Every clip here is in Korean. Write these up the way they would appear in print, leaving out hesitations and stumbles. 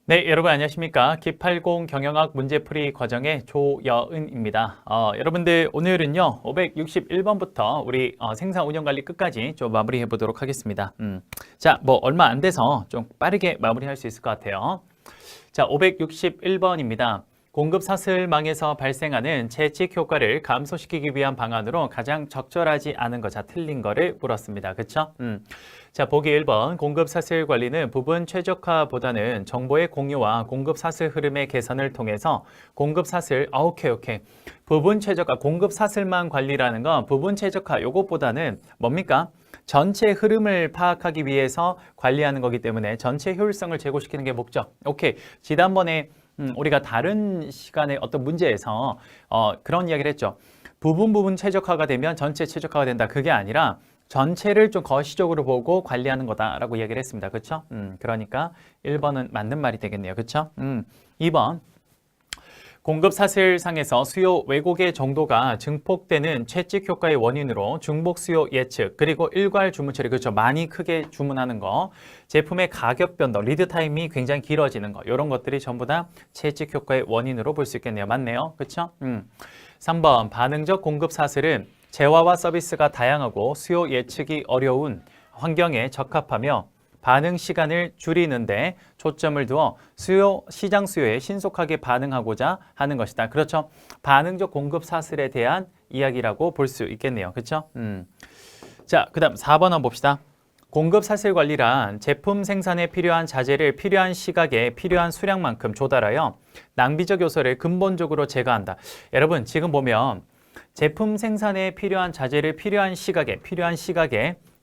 네, 여러분 안녕하십니까? 기팔공 경영학 문제풀이 과정의 조여은입니다. 여러분들 오늘은요 561번부터 우리 생산 운영 관리 끝까지 좀 마무리해 보도록 하겠습니다. 자, 뭐 얼마 안 돼서 좀 빠르게 마무리할 수 있을 것 같아요. 자, 561번입니다. 공급 사슬망에서 발생하는 채찍 효과를 감소시키기 위한 방안으로 가장 적절하지 않은 거, 자, 틀린 거를 물었습니다. 그쵸? 자, 보기 1번. 공급 사슬 관리는 부분 최적화보다는 정보의 공유와 공급 사슬 흐름의 개선을 통해서 공급 사슬, 오케이. 부분 최적화, 공급 사슬망 관리라는 건 부분 최적화, 요것보다는 뭡니까? 전체 흐름을 파악하기 위해서 관리하는 거기 때문에 전체 효율성을 제고시키는 게 목적. 오케이. 지난번에 우리가 다른 시간에 어떤 문제에서 그런 이야기를 했죠. 부분 최적화가 되면 전체 최적화가 된다. 그게 아니라 전체를 좀 거시적으로 보고 관리하는 거다라고 이야기를 했습니다. 그렇죠? 그러니까 1번은 맞는 말이 되겠네요. 그렇죠? 2번. 공급 사슬상에서 수요 왜곡의 정도가 증폭되는 채찍 효과의 원인으로 중복 수요 예측, 그리고 일괄 주문 처리, 그렇죠. 많이 크게 주문하는 거, 제품의 가격 변동, 리드 타임이 굉장히 길어지는 거, 이런 것들이 전부 다 채찍 효과의 원인으로 볼 수 있겠네요. 맞네요. 그렇죠? 3번. 반응적 공급 사슬은 재화와 서비스가 다양하고 수요 예측이 어려운 환경에 적합하며 반응 시간을 줄이는데 초점을 두어 시장 수요에 신속하게 반응하고자 하는 것이다. 그렇죠. 반응적 공급 사슬에 대한 이야기라고 볼 수 있겠네요. 그렇죠? 자, 그 다음 4번 한번 봅시다. 공급 사슬 관리란 제품 생산에 필요한 자재를 필요한 시각에 필요한 수량만큼 조달하여 낭비적 요소를 근본적으로 제거한다. 여러분, 지금 보면 제품 생산에 필요한 자재를 필요한 시각에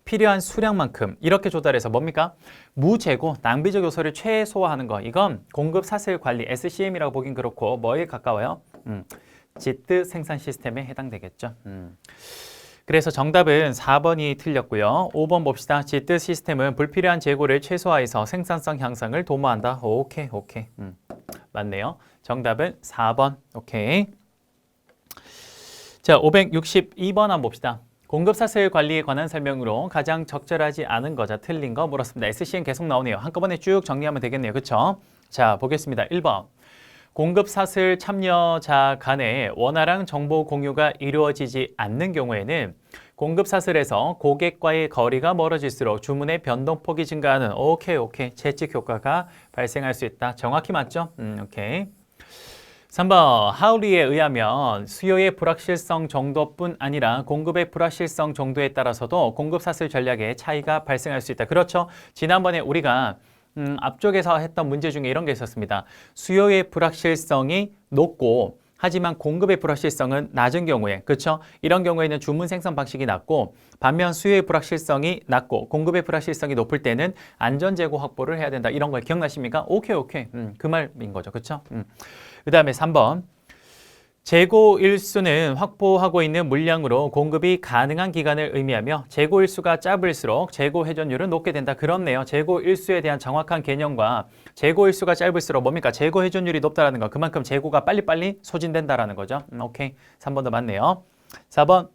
필요한 수량만큼 이렇게 조달해서 뭡니까? 무재고, 낭비적 요소를 최소화하는 거. 이건 공급 사슬 관리, SCM이라고 보긴 그렇고 뭐에 가까워요? 지트 생산 시스템에 해당되겠죠. 그래서 정답은 4번이 틀렸고요. 5번 봅시다. 지트 시스템은 불필요한 재고를 최소화해서 생산성 향상을 도모한다. 오케이. 맞네요. 정답은 4번. 오케이. 자, 562번 한번 봅시다. 공급 사슬 관리에 관한 설명으로 가장 적절하지 않은 거, 자, 틀린 거 물었습니다. SCM 계속 나오네요. 한꺼번에 쭉 정리하면 되겠네요. 그렇죠? 자, 보겠습니다. 1번. 공급 사슬 참여자 간에 원활한 정보 공유가 이루어지지 않는 경우에는 공급 사슬에서 고객과의 거리가 멀어질수록 주문의 변동폭이 증가하는 오케이. 채찍 효과가 발생할 수 있다. 정확히 맞죠? 오케이. 3번. 하울리에 의하면 수요의 불확실성 정도뿐 아니라 공급의 불확실성 정도에 따라서도 공급 사슬 전략에 차이가 발생할 수 있다. 그렇죠? 지난번에 우리가 앞쪽에서 했던 문제 중에 이런 게 있었습니다. 수요의 불확실성이 높고 하지만 공급의 불확실성은 낮은 경우에, 그렇죠? 이런 경우에는 주문 생산 방식이 낮고 반면 수요의 불확실성이 낮고 공급의 불확실성이 높을 때는 안전 재고 확보를 해야 된다. 이런 거 기억나십니까? 오케이. 그 말인 거죠. 그렇죠? 그 다음에 3번. 재고 일수는 확보하고 있는 물량으로 공급이 가능한 기간을 의미하며 재고 일수가 짧을수록 재고 회전율은 높게 된다. 그렇네요. 재고 일수에 대한 정확한 개념과 재고 일수가 짧을수록 뭡니까? 재고 회전율이 높다라는 거. 그만큼 재고가 빨리빨리 소진된다라는 거죠. 오케이. 3번도 맞네요. 4번.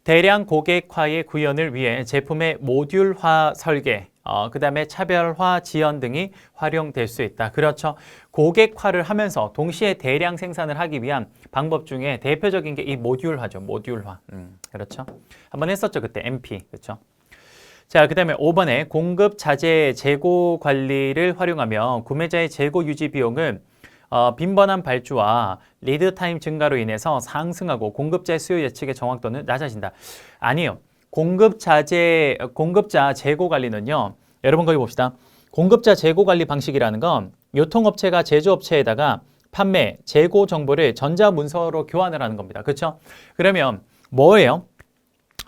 대량 고객화의 구현을 위해 제품의 모듈화 설계, 그 다음에 차별화 지연 등이 활용될 수 있다. 그렇죠. 고객화를 하면서 동시에 대량 생산을 하기 위한 방법 중에 대표적인 게 이 모듈화죠. 모듈화. 그렇죠. 한번 했었죠. 그때 MP. 그렇죠. 자, 그 다음에 5번에 공급 자재 재고 관리를 활용하며 구매자의 재고 유지 비용은 빈번한 발주와 리드 타임 증가로 인해서 상승하고 공급자의 수요 예측의 정확도는 낮아진다. 아니요. 공급자 재고 관리는요. 여러분 거기 봅시다. 공급자 재고 관리 방식이라는 건 유통업체가 제조업체에다가 판매, 재고 정보를 전자문서로 교환을 하는 겁니다. 그렇죠? 그러면 뭐예요?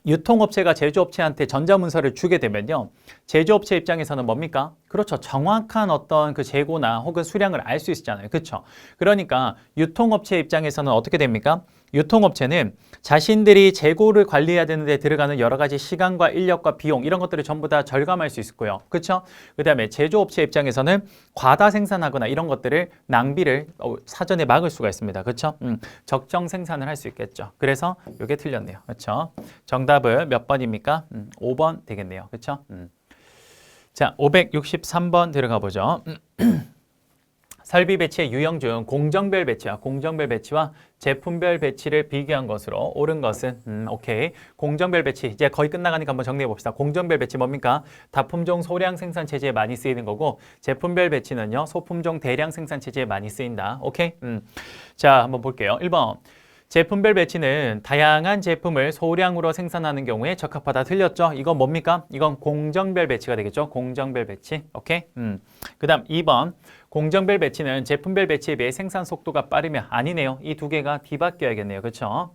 유통업체가 제조업체한테 전자문서를 주게 되면요. 제조업체 입장에서는 뭡니까? 그렇죠. 정확한 어떤 그 재고나 혹은 수량을 알 수 있잖아요. 그렇죠. 그러니까 유통업체 입장에서는 어떻게 됩니까? 유통업체는 자신들이 재고를 관리해야 되는데 들어가는 여러 가지 시간과 인력과 비용 이런 것들을 전부 다 절감할 수 있고요. 그렇죠? 그 다음에 제조업체 입장에서는 과다 생산하거나 이런 것들을 낭비를 사전에 막을 수가 있습니다. 그렇죠? 적정 생산을 할 수 있겠죠. 그래서 이게 틀렸네요. 그렇죠? 정답은 몇 번입니까? 5번 되겠네요. 그렇죠? 자, 563번 들어가 보죠. 설비 배치의 유형 중 공정별 배치와 제품별 배치를 비교한 것으로 옳은 것은 오케이. 공정별 배치 이제 거의 끝나가니까 한번 정리해 봅시다. 공정별 배치 뭡니까? 다품종 소량 생산 체제에 많이 쓰이는 거고 제품별 배치는요 소품종 대량 생산 체제에 많이 쓰인다. 오케이. 자, 한번 볼게요. 1번. 제품별 배치는 다양한 제품을 소량으로 생산하는 경우에 적합하다. 틀렸죠? 이건 뭡니까? 이건 공정별 배치가 되겠죠? 공정별 배치. 오케이? 그 다음 2번. 공정별 배치는 제품별 배치에 비해 생산 속도가 빠르며 아니네요. 이 두 개가 뒤바뀌어야겠네요. 그렇죠?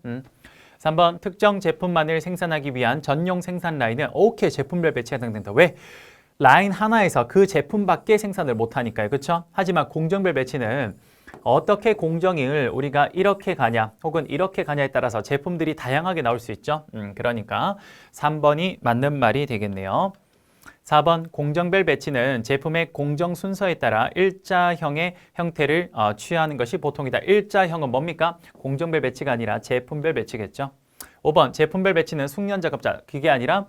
3번. 특정 제품만을 생산하기 위한 전용 생산 라인은 오케이. 제품별 배치가 해당된다. 왜? 라인 하나에서 그 제품밖에 생산을 못하니까요. 그렇죠? 하지만 공정별 배치는 어떻게 공정을 우리가 이렇게 가냐 혹은 이렇게 가냐에 따라서 제품들이 다양하게 나올 수 있죠. 그러니까 3번이 맞는 말이 되겠네요. 4번 공정별 배치는 제품의 공정 순서에 따라 일자형의 형태를 취하는 것이 보통이다. 일자형은 뭡니까? 공정별 배치가 아니라 제품별 배치겠죠. 5번 제품별 배치는 숙련 작업자 그게 아니라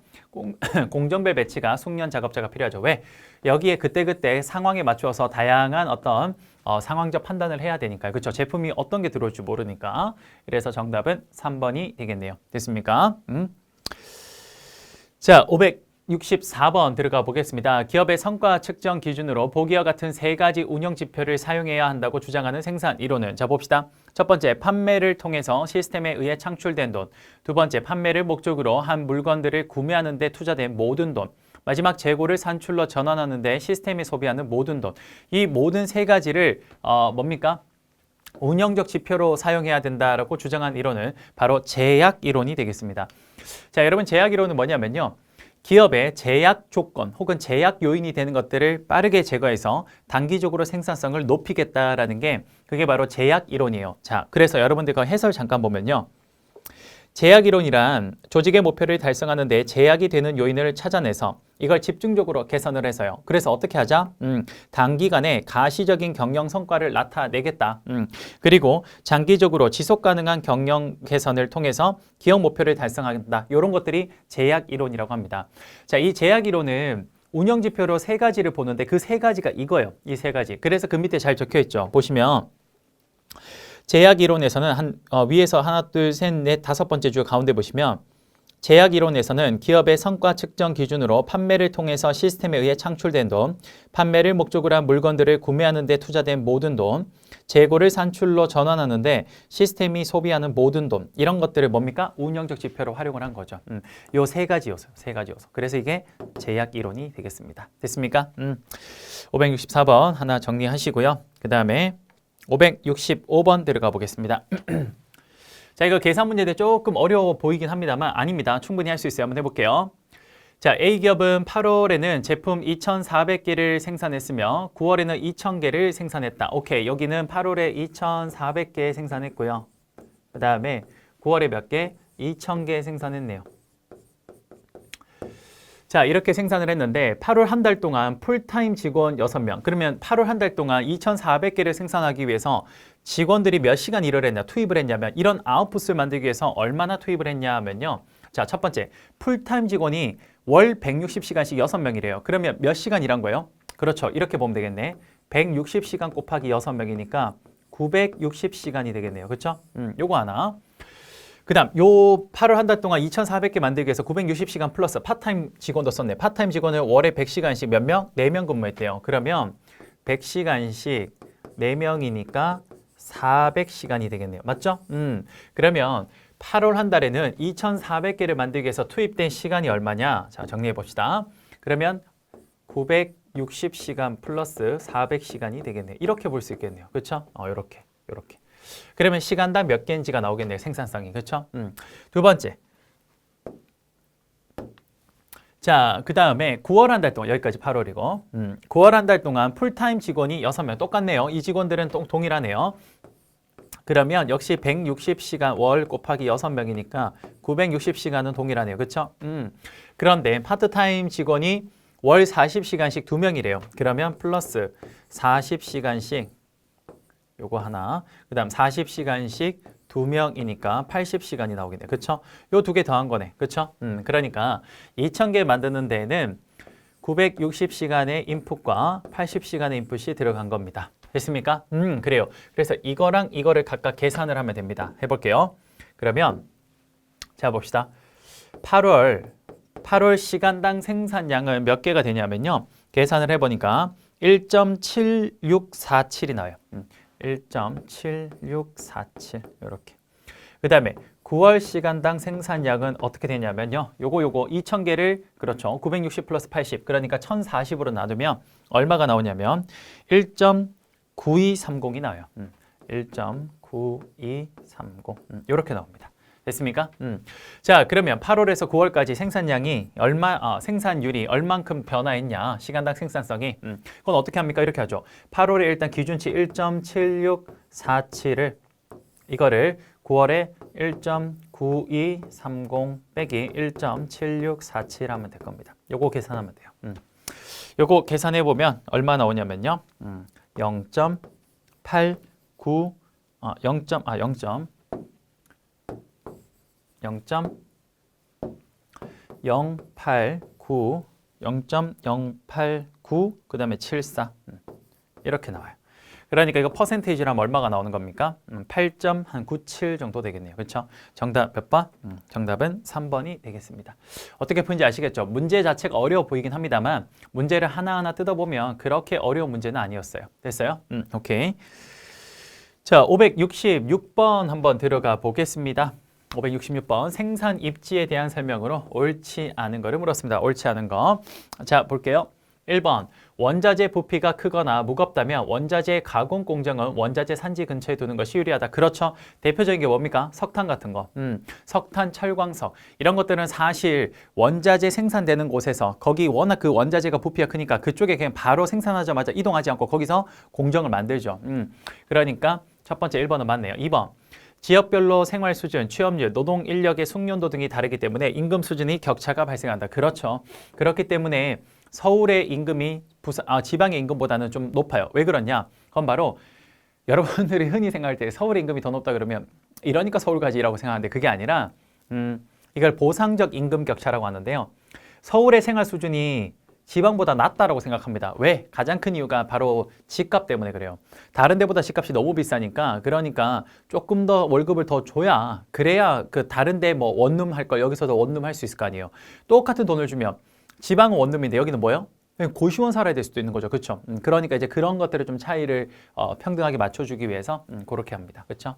공정별 배치가 숙련 작업자가 필요하죠. 왜? 여기에 그때그때 상황에 맞추어서 다양한 어떤 상황적 판단을 해야 되니까요. 그렇죠? 제품이 어떤 게 들어올지 모르니까. 그래서 정답은 3번이 되겠네요. 됐습니까? 자, 564번 들어가 보겠습니다. 기업의 성과 측정 기준으로 보기와 같은 세 가지 운영 지표를 사용해야 한다고 주장하는 생산 이론은 자 봅시다. 첫 번째, 판매를 통해서 시스템에 의해 창출된 돈. 두 번째, 판매를 목적으로 한 물건들을 구매하는 데 투자된 모든 돈. 마지막, 재고를 산출로 전환하는 데 시스템이 소비하는 모든 돈. 이 모든 세 가지를 뭡니까? 운영적 지표로 사용해야 된다라고 주장한 이론은 바로 제약 이론이 되겠습니다. 자, 여러분 제약 이론은 뭐냐면요. 기업의 제약 조건 혹은 제약 요인이 되는 것들을 빠르게 제거해서 단기적으로 생산성을 높이겠다라는 게 그게 바로 제약 이론이에요. 자, 그래서 여러분들 그 해설 잠깐 보면요. 제약 이론이란 조직의 목표를 달성하는 데 제약이 되는 요인을 찾아내서 이걸 집중적으로 개선을 해서요. 그래서 어떻게 하자? 단기간에 가시적인 경영 성과를 나타내겠다. 그리고 장기적으로 지속 가능한 경영 개선을 통해서 기업 목표를 달성한다. 이런 것들이 제약 이론이라고 합니다. 자, 이 제약 이론은 운영 지표로 세 가지를 보는데 그 세 가지가 이거예요. 이 세 가지. 그래서 그 밑에 잘 적혀 있죠. 보시면 제약 이론에서는 위에서 하나, 둘, 셋, 넷, 다섯 번째 줄 가운데 보시면 제약 이론에서는 기업의 성과 측정 기준으로 판매를 통해서 시스템에 의해 창출된 돈, 판매를 목적으로 한 물건들을 구매하는 데 투자된 모든 돈, 재고를 산출로 전환하는 데 시스템이 소비하는 모든 돈, 이런 것들을 뭡니까? 운영적 지표로 활용을 한 거죠. 요 세 가지 요소, 세 가지 요소. 그래서 이게 제약 이론이 되겠습니다. 됐습니까? 564번 하나 정리하시고요. 그 다음에 565번 들어가 보겠습니다. 자, 이거 계산 문제인데 조금 어려워 보이긴 합니다만 아닙니다. 충분히 할 수 있어요. 한번 해볼게요. 자, A기업은 8월에는 제품 2,400개를 생산했으며 9월에는 2,000개를 생산했다. 오케이, 여기는 8월에 2,400개 생산했고요. 그 다음에 9월에 몇 개? 2,000개 생산했네요. 자, 이렇게 생산을 했는데 8월 한 달 동안 풀타임 직원 6명. 그러면 8월 한 달 동안 2,400개를 생산하기 위해서 직원들이 몇 시간 일을 했냐, 투입을 했냐면 이런 아웃풋을 만들기 위해서 얼마나 투입을 했냐 하면요. 자, 첫 번째, 풀타임 직원이 월 160시간씩 6명이래요. 그러면 몇 시간 일한 거예요? 그렇죠. 이렇게 보면 되겠네. 160시간 곱하기 6명이니까 960시간이 되겠네요. 그렇죠? 요거 하나. 그 다음 요 8월 한 달 동안 2,400개 만들기 위해서 960시간 플러스 파타임 직원도 썼네. 파타임 직원을 월에 100시간씩 몇 명? 4명 근무했대요. 그러면 100시간씩 4명이니까 400시간이 되겠네요. 맞죠? 그러면 8월 한 달에는 2,400개를 만들기 위해서 투입된 시간이 얼마냐? 자, 정리해 봅시다. 그러면 960시간 플러스 400시간이 되겠네요. 이렇게 볼 수 있겠네요. 그렇죠? 이렇게. 그러면 시간당 몇 개인지가 나오겠네요. 생산성이. 그렇죠? 두 번째. 자, 그 다음에 9월 한 달 동안, 여기까지 8월이고 9월 한 달 동안 풀타임 직원이 6명 똑같네요. 이 직원들은 동일하네요. 그러면 역시 160시간 월 곱하기 6명이니까 960시간은 동일하네요. 그렇죠? 그런데 파트타임 직원이 월 40시간씩 2명이래요. 그러면 플러스 40시간씩 요거 하나, 그 다음 40시간씩 2명이니까 80시간이 나오겠네. 그쵸? 요 두 개 더한 거네. 그쵸? 그러니까 2,000개 만드는 데에는 960시간의 인풋과 80시간의 인풋이 들어간 겁니다. 됐습니까? 그래요. 그래서 이거랑 이거를 각각 계산을 하면 됩니다. 해볼게요. 그러면 자 봅시다. 8월 시간당 생산량은 몇 개가 되냐면요. 계산을 해보니까 1.7647이 나와요. 1.7647 이렇게. 그 다음에 9월 시간당 생산량은 어떻게 되냐면요. 요거 2000개를 그렇죠. 960 플러스 80 그러니까 1040으로 나누면 얼마가 나오냐면 1.9230이 나와요. 1.9230 이렇게 나옵니다. 됐습니까? 자, 그러면 8월에서 9월까지 생산량이 생산율이 얼만큼 변화했냐? 시간당 생산성이. 그건 어떻게 합니까? 이렇게 하죠. 8월에 일단 기준치 1.7647을 이거를 9월에 1.9230 빼기 1.7647 하면 될 겁니다. 요거 계산하면 돼요. 요거 계산해 보면 얼마 나오냐면요. 0.89 0.089 그 다음에 74 이렇게 나와요. 그러니까 이거 퍼센테이지로 하면 얼마가 나오는 겁니까? 8.97 정도 되겠네요. 그렇죠? 정답 몇 번? 정답은 3번이 되겠습니다. 어떻게 푸는지 아시겠죠? 문제 자체가 어려워 보이긴 합니다만 문제를 하나하나 뜯어보면 그렇게 어려운 문제는 아니었어요. 됐어요? 오케이. 자, 566번 한번 들어가 보겠습니다. 566번 생산 입지에 대한 설명으로 옳지 않은 거를 물었습니다. 옳지 않은 거. 자, 볼게요. 1번 원자재 부피가 크거나 무겁다면 원자재 가공 공정은 원자재 산지 근처에 두는 것이 유리하다. 그렇죠. 대표적인 게 뭡니까? 석탄 같은 거. 석탄, 철광석 이런 것들은 사실 원자재 생산되는 곳에서 거기 워낙 그 원자재가 부피가 크니까 그쪽에 그냥 바로 생산하자마자 이동하지 않고 거기서 공정을 만들죠. 그러니까 첫 번째 1번은 맞네요. 2번 지역별로 생활 수준, 취업률, 노동 인력의 숙련도 등이 다르기 때문에 임금 수준이 격차가 발생한다. 그렇죠. 그렇기 때문에 서울의 임금이 지방의 임금보다는 좀 높아요. 왜 그러냐? 그건 바로 여러분들이 흔히 생각할 때 서울의 임금이 더 높다 그러면 이러니까 서울 가지라고 생각하는데 그게 아니라 이걸 보상적 임금 격차라고 하는데요. 서울의 생활 수준이 지방보다 낮다라고 생각합니다. 왜? 가장 큰 이유가 바로 집값 때문에 그래요. 다른 데보다 집값이 너무 비싸니까 그러니까 조금 더 월급을 더 줘야 그래야 그 다른 데 뭐 원룸 할 걸 여기서도 원룸 할 수 있을 거 아니에요. 똑같은 돈을 주면 지방은 원룸인데 여기는 뭐예요? 그냥 고시원 살아야 될 수도 있는 거죠. 그렇죠? 그러니까 이제 그런 것들을 좀 차이를 평등하게 맞춰주기 위해서 그렇게 합니다. 그렇죠?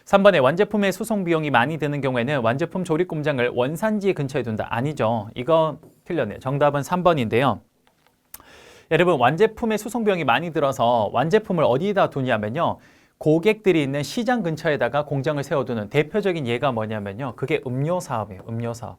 3번에 완제품의 수송 비용이 많이 드는 경우에는 완제품 조립 공장을 원산지 근처에 둔다. 아니죠. 이거 틀렸네요. 정답은 3번인데요. 여러분 완제품의 수송 비용이 많이 들어서 완제품을 어디에다 두냐면요. 고객들이 있는 시장 근처에다가 공장을 세워두는 대표적인 예가 뭐냐면요. 그게 음료 사업이에요. 음료 사업.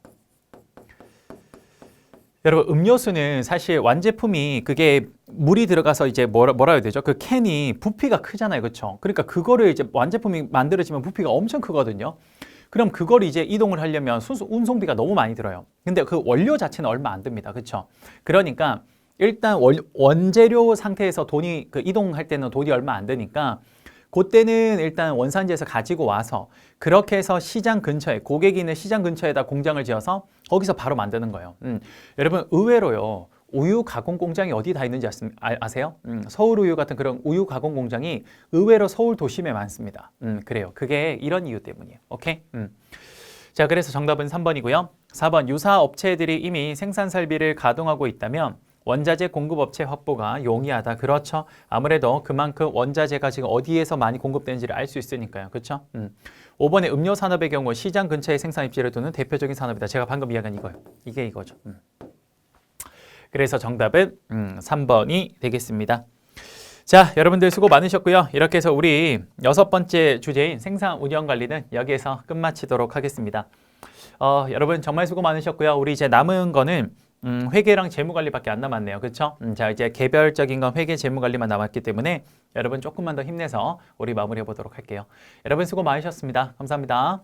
여러분 음료수는 사실 완제품이 그게 물이 들어가서 이제 뭐라 해야 되죠? 그 캔이 부피가 크잖아요. 그렇죠? 그러니까 그거를 이제 완제품이 만들어지면 부피가 엄청 크거든요. 그럼 그걸 이제 이동을 하려면 운송비가 너무 많이 들어요. 근데 그 원료 자체는 얼마 안 듭니다. 그렇죠? 그러니까 일단 원재료 상태에서 돈이 이동할 때는 돈이 얼마 안 드니까 그때는 일단 원산지에서 가지고 와서 그렇게 해서 시장 근처에 고객이 있는 시장 근처에다 공장을 지어서 거기서 바로 만드는 거예요. 여러분 의외로요. 우유 가공 공장이 어디 다 있는지 아세요? 서울 우유 같은 그런 우유 가공 공장이 의외로 서울 도심에 많습니다. 그래요. 그게 이런 이유 때문이에요. 오케이? 자, 그래서 정답은 3번이고요. 4번 유사 업체들이 이미 생산 설비를 가동하고 있다면 원자재 공급업체 확보가 용이하다. 그렇죠. 아무래도 그만큼 원자재가 지금 어디에서 많이 공급되는지를 알 수 있으니까요. 그렇죠? 5번의 음료 산업의 경우 시장 근처에 생산 입지를 두는 대표적인 산업이다. 제가 방금 이야기한 이거예요. 이게 이거죠. 그래서 정답은 3번이 되겠습니다. 자, 여러분들 수고 많으셨고요. 이렇게 해서 우리 6번째 주제인 생산 운영 관리는 여기에서 끝마치도록 하겠습니다. 여러분 정말 수고 많으셨고요. 우리 이제 남은 거는 회계랑 재무관리밖에 안 남았네요. 그렇죠? 자, 이제 개별적인 건 회계 재무관리만 남았기 때문에 여러분 조금만 더 힘내서 우리 마무리해 보도록 할게요. 여러분 수고 많으셨습니다. 감사합니다.